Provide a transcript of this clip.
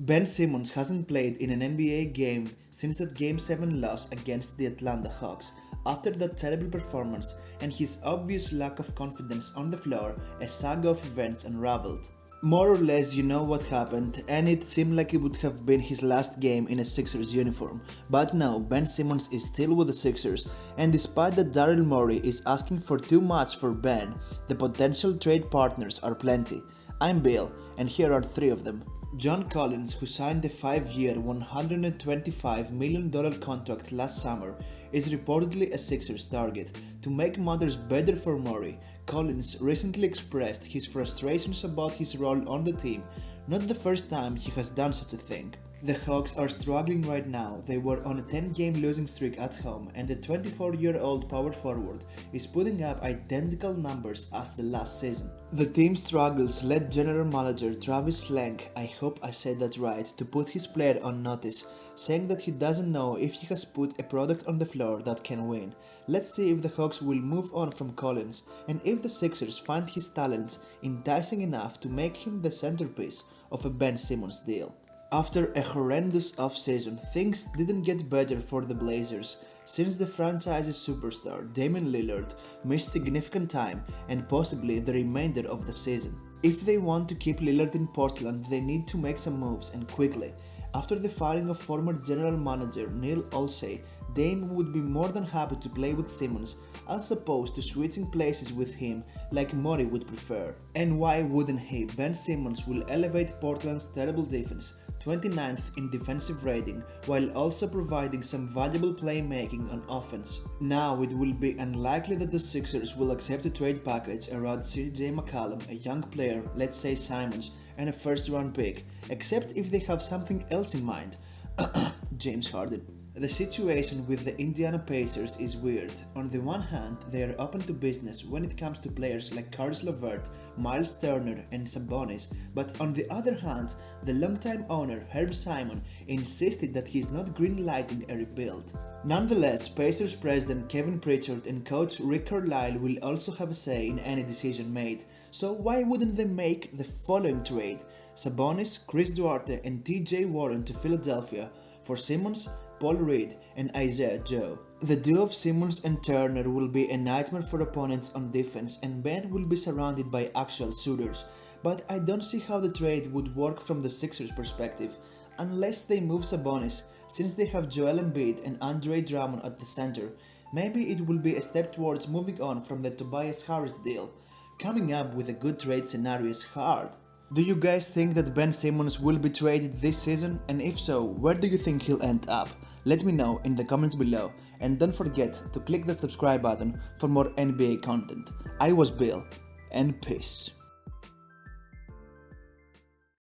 Ben Simmons hasn't played in an NBA game since that Game 7 loss against the Atlanta Hawks. After that terrible performance and his obvious lack of confidence on the floor, a saga of events unraveled. More or less you know what happened, and it seemed like it would have been his last game in a Sixers uniform. But now Ben Simmons is still with the Sixers, and despite that Daryl Morey is asking for too much for Ben, the potential trade partners are plenty. I'm Bill, and here are three of them. John Collins, who signed a 5-year $125 million contract last summer, is reportedly a Sixers target. To make matters better for Morey, Collins recently expressed his frustrations about his role on the team, not the first time he has done such a thing. The Hawks are struggling right now. They were on a 10-game losing streak at home, and the 24-year-old power forward is putting up identical numbers as the last season. The team's struggles led general manager Travis Schlenk, I hope I said that right, to put his player on notice, saying that he doesn't know if he has put a product on the floor that can win. Let's see if the Hawks will move on from Collins, and if the Sixers find his talents enticing enough to make him the centerpiece of a Ben Simmons deal. After a horrendous offseason, things didn't get better for the Blazers, since the franchise's superstar Damian Lillard missed significant time and possibly the remainder of the season. If they want to keep Lillard in Portland, they need to make some moves, and quickly. After the firing of former general manager Neil Olshey, Dame would be more than happy to play with Simmons as opposed to switching places with him like Morey would prefer. And why wouldn't he? Ben Simmons will elevate Portland's terrible defense, 29th in defensive rating, while also providing some valuable playmaking on offense. Now it will be unlikely that the Sixers will accept a trade package around CJ McCollum, a young player, let's say Simons, and a first-round pick, except if they have something else in mind. James Harden. The situation with the Indiana Pacers is weird. On the one hand, they are open to business when it comes to players like Caris LeVert, Miles Turner, and Sabonis, but on the other hand, the longtime owner Herb Simon insisted that he is not green-lighting a rebuild. Nonetheless, Pacers president Kevin Pritchard and coach Rick Carlisle will also have a say in any decision made, so why wouldn't they make the following trade: Sabonis, Chris Duarte, and TJ Warren to Philadelphia for Simmons, Paul Reed, and Isaiah Joe. The duo of Simmons and Turner will be a nightmare for opponents on defense, and Ben will be surrounded by actual shooters, but I don't see how the trade would work from the Sixers' perspective, unless they move Sabonis, since they have Joel Embiid and Andre Drummond at the center. Maybe it will be a step towards moving on from the Tobias Harris deal. Coming up with a good trade scenario is hard. Do you guys think that Ben Simmons will be traded this season? And if so, where do you think he'll end up? Let me know in the comments below, and don't forget to click that subscribe button for more NBA content. I was Bill, and peace.